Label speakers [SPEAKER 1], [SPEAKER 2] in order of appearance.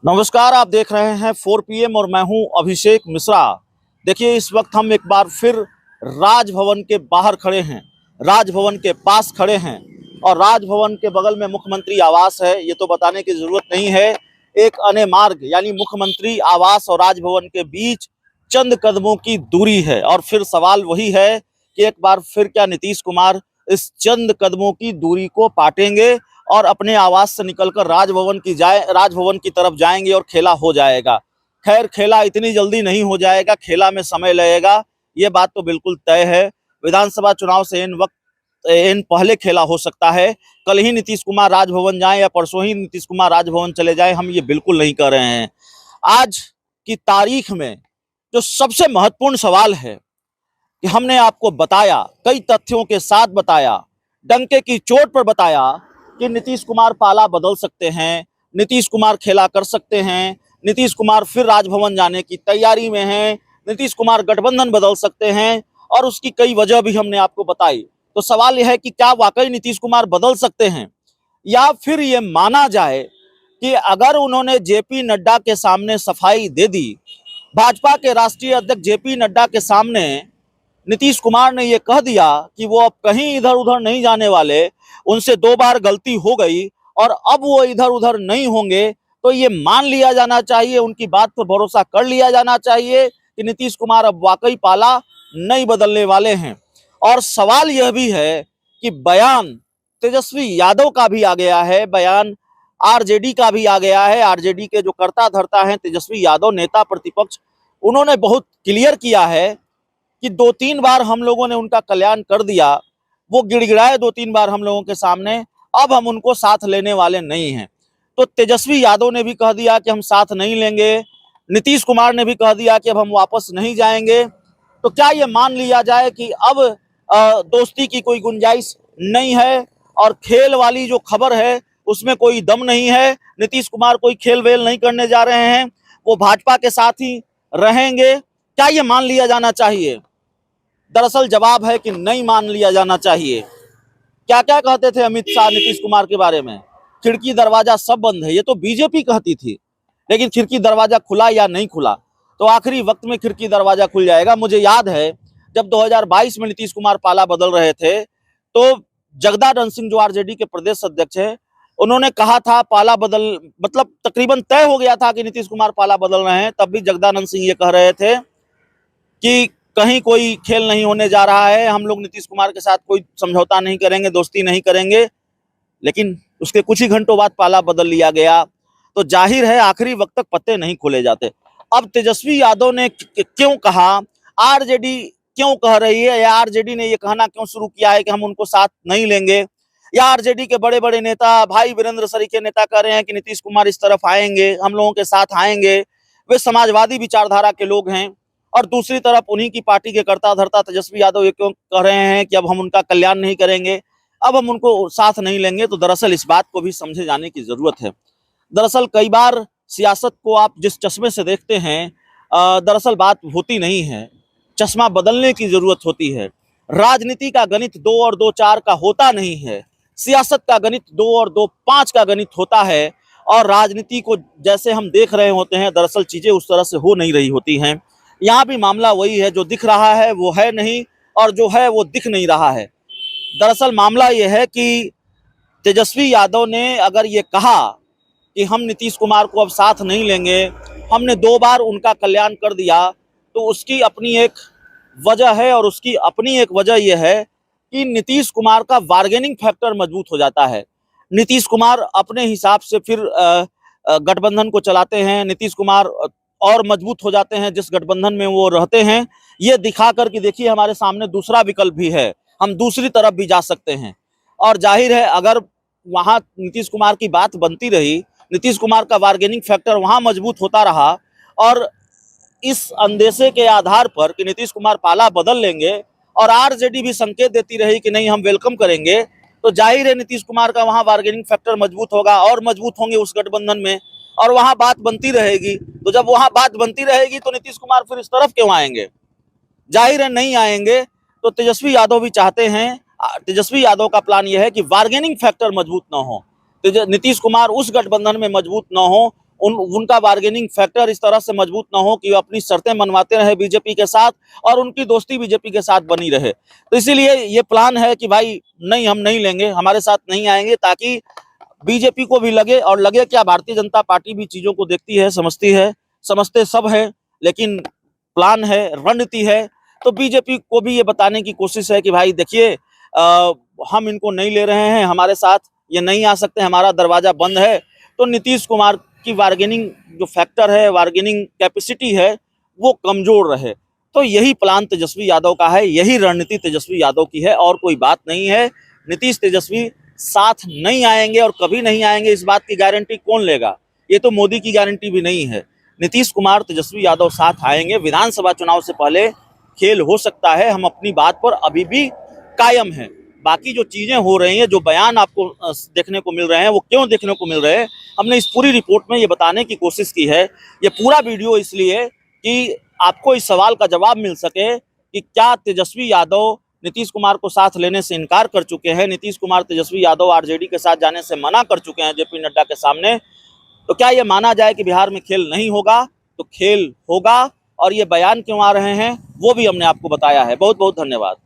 [SPEAKER 1] नमस्कार, आप देख रहे हैं 4 PM और मैं हूं अभिषेक मिश्रा। देखिए, इस वक्त हम एक बार फिर राजभवन के बाहर खड़े हैं, राजभवन के पास खड़े हैं और राजभवन के बगल में मुख्यमंत्री आवास है। ये तो बताने की जरूरत नहीं है। एक अने मार्ग यानी मुख्यमंत्री आवास और राजभवन के बीच चंद कदमों की दूरी है और फिर सवाल वही है कि एक बार फिर क्या नीतीश कुमार इस चंद कदमों की दूरी को पाटेंगे और अपने आवास से निकलकर राजभवन की तरफ जाएंगे और खेला हो जाएगा। खैर, खेला इतनी जल्दी नहीं हो जाएगा, खेला में समय लगेगा, ये बात तो बिल्कुल तय है। विधानसभा चुनाव से इन पहले खेला हो सकता है। कल ही नीतीश कुमार राजभवन जाएं या परसों ही नीतीश कुमार राजभवन चले जाएं, हम ये बिल्कुल नहीं कर रहे हैं। आज की तारीख में जो सबसे महत्वपूर्ण सवाल है कि हमने आपको बताया, कई तथ्यों के साथ बताया, डंके की चोट पर बताया कि नीतीश कुमार पाला बदल सकते हैं, नीतीश कुमार खेला कर सकते हैं, नीतीश कुमार फिर राजभवन जाने की तैयारी में हैं, नीतीश कुमार गठबंधन बदल सकते हैं और उसकी कई वजह भी हमने आपको बताई। तो सवाल यह है कि क्या वाकई नीतीश कुमार बदल सकते हैं या फिर ये माना जाए कि अगर उन्होंने जेपी नड्डा के सामने सफाई दे दी, भाजपा के राष्ट्रीय अध्यक्ष जेपी नड्डा के सामने नीतीश कुमार ने ये कह दिया कि वो अब कहीं इधर उधर नहीं जाने वाले, उनसे 2 बार गलती हो गई और अब वो इधर उधर नहीं होंगे, तो ये मान लिया जाना चाहिए, उनकी बात पर भरोसा कर लिया जाना चाहिए कि नीतीश कुमार अब वाकई पाला नहीं बदलने वाले हैं। और सवाल यह भी है कि बयान तेजस्वी यादव का भी आ गया है, बयान आरजेडी का भी आ गया है। आरजेडी के जो कर्ता धर्ता हैं तेजस्वी यादव, नेता प्रतिपक्ष, उन्होंने बहुत क्लियर किया है कि 2-3 बार हम लोगों ने उनका कल्याण कर दिया, वो गिड़गिड़ाए 2-3 बार हम लोगों के सामने, अब हम उनको साथ लेने वाले नहीं हैं। तो तेजस्वी यादव ने भी कह दिया कि हम साथ नहीं लेंगे, नीतीश कुमार ने भी कह दिया कि अब हम वापस नहीं जाएंगे। तो क्या ये मान लिया जाए कि अब दोस्ती की कोई गुंजाइश नहीं है और खेल वाली जो खबर है उसमें कोई दम नहीं है, नीतीश कुमार कोई खेल वेल नहीं करने जा रहे हैं, वो भाजपा के साथ ही रहेंगे? क्या ये मान लिया जाना चाहिए? दरअसल जवाब है कि नहीं मान लिया जाना चाहिए। क्या क्या कहते थे अमित शाह नीतीश कुमार के बारे में? खिड़की दरवाजा सब बंद है, ये तो बीजेपी कहती थी, लेकिन खिड़की दरवाजा खुला या नहीं खुला? तो आखिरी वक्त में खिड़की दरवाजा खुल जाएगा। मुझे याद है जब 2022 में नीतीश कुमार पाला बदल रहे थे तो जगदानंद सिंह जो आरजेडी के प्रदेश अध्यक्ष है, उन्होंने कहा था पाला बदल, मतलब तकरीबन तय हो गया था कि नीतीश कुमार पाला बदल रहे हैं, तब भी जगदानंद सिंह ये कह रहे थे कि कहीं कोई खेल नहीं होने जा रहा है, हम लोग नीतीश कुमार के साथ कोई समझौता नहीं करेंगे, दोस्ती नहीं करेंगे। लेकिन उसके कुछ ही घंटों बाद पाला बदल लिया गया। तो जाहिर है आखिरी वक्त तक पत्ते नहीं खोले जाते। अब तेजस्वी यादव ने क्यों कहा, आरजेडी क्यों कह रही है, या आरजेडी ने ये कहना क्यों शुरू किया है कि हम उनको साथ नहीं लेंगे, या आरजेडी के बड़े बड़े नेता भाई वीरेंद्र सरीखे नेता कह रहे हैं कि नीतीश कुमार इस तरफ आएंगे, हम लोगों के साथ आएंगे, वे समाजवादी विचारधारा के लोग हैं। और दूसरी तरफ उन्हीं की पार्टी के कर्ता धर्ता तेजस्वी यादव ये क्यों कह रहे हैं कि अब हम उनका कल्याण नहीं करेंगे, अब हम उनको साथ नहीं लेंगे? तो दरअसल इस बात को भी समझे जाने की जरूरत है। दरअसल कई बार सियासत को आप जिस चश्मे से देखते हैं, दरअसल बात होती नहीं है, चश्मा बदलने की जरूरत होती है। राजनीति का गणित 2 और 2 4 का होता नहीं है, सियासत का गणित 2 और 2 5 का गणित होता है। और राजनीति को जैसे हम देख रहे होते हैं, दरअसल चीजें उस तरह से हो नहीं रही होती हैं। यहाँ भी मामला वही है, जो दिख रहा है वो है नहीं और जो है वो दिख नहीं रहा है। दरअसल मामला ये है कि तेजस्वी यादव ने अगर ये कहा कि हम नीतीश कुमार को अब साथ नहीं लेंगे, हमने 2 बार उनका कल्याण कर दिया, तो उसकी अपनी एक वजह है और उसकी अपनी एक वजह यह है कि नीतीश कुमार का बार्गेनिंग फैक्टर मजबूत हो जाता है। नीतीश कुमार अपने हिसाब से फिर गठबंधन को चलाते हैं, नीतीश कुमार और मजबूत हो जाते हैं जिस गठबंधन में वो रहते हैं, ये दिखा कर कि देखिए हमारे सामने दूसरा विकल्प भी है, हम दूसरी तरफ भी जा सकते हैं। और जाहिर है अगर वहाँ नीतीश कुमार की बात बनती रही, नीतीश कुमार का बार्गेनिंग फैक्टर वहाँ मजबूत होता रहा और इस अंदेशे के आधार पर कि नीतीश कुमार पाला बदल लेंगे और आरजेडी भी संकेत देती रही कि नहीं हम वेलकम करेंगे, तो जाहिर है नीतीश कुमार का वहाँ बार्गेनिंग फैक्टर मजबूत होगा और मजबूत होंगे उस गठबंधन में और वहाँ बात बनती रहेगी। तो जब वहाँ बात बनती रहेगी तो नीतीश कुमार फिर इस तरफ क्यों आएंगे? जाहिर है नहीं आएंगे। तो तेजस्वी यादव भी चाहते हैं, तेजस्वी यादव का प्लान यह है कि बार्गेनिंग फैक्टर मजबूत ना हो, नीतीश कुमार उस गठबंधन में मजबूत ना हो, उनका बार्गेनिंग फैक्टर इस तरह से मजबूत ना हो कि वो अपनी शर्तें मनवाते रहे बीजेपी के साथ और उनकी दोस्ती बीजेपी के साथ बनी रहे। तो इसीलिए ये प्लान है कि भाई नहीं, हम नहीं लेंगे, हमारे साथ नहीं आएंगे, ताकि बीजेपी को भी लगे और लगे क्या भारतीय जनता पार्टी भी चीजों को देखती है, समझती है, समझते सब है, लेकिन प्लान है, रणनीति है। तो बीजेपी को भी ये बताने की कोशिश है कि भाई देखिए हम इनको नहीं ले रहे हैं हमारे साथ, ये नहीं आ सकते, हमारा दरवाजा बंद है। तो नीतीश कुमार की बार्गेनिंग जो फैक्टर है, बार्गेनिंग कैपेसिटी है, वो कमजोर रहे। तो यही प्लान तेजस्वी यादव का है, यही रणनीति तेजस्वी यादव की है, और कोई बात नहीं है। नीतीश तेजस्वी साथ नहीं आएंगे और कभी नहीं आएंगे, इस बात की गारंटी कौन लेगा? ये तो मोदी की गारंटी भी नहीं है। नीतीश कुमार तेजस्वी यादव साथ आएंगे। विधानसभा चुनाव से पहले खेल हो सकता है, हम अपनी बात पर अभी भी कायम हैं। बाकी जो चीजें हो रही हैं, जो बयान आपको देखने को मिल रहे हैं, वो क्यों देखने को मिल रहे हैं, हमने इस पूरी रिपोर्ट में ये बताने की कोशिश की है। ये पूरा वीडियो इसलिए कि आपको इस सवाल का जवाब मिल सके कि क्या तेजस्वी यादव नीतीश कुमार को साथ लेने से इनकार कर चुके हैं, नीतीश कुमार तेजस्वी यादव आरजेडी के साथ जाने से मना कर चुके हैं जेपी नड्डा के सामने। तो क्या ये माना जाए कि बिहार में खेल नहीं होगा? तो खेल होगा, और ये बयान क्यों आ रहे हैं वो भी हमने आपको बताया है। बहुत बहुत धन्यवाद।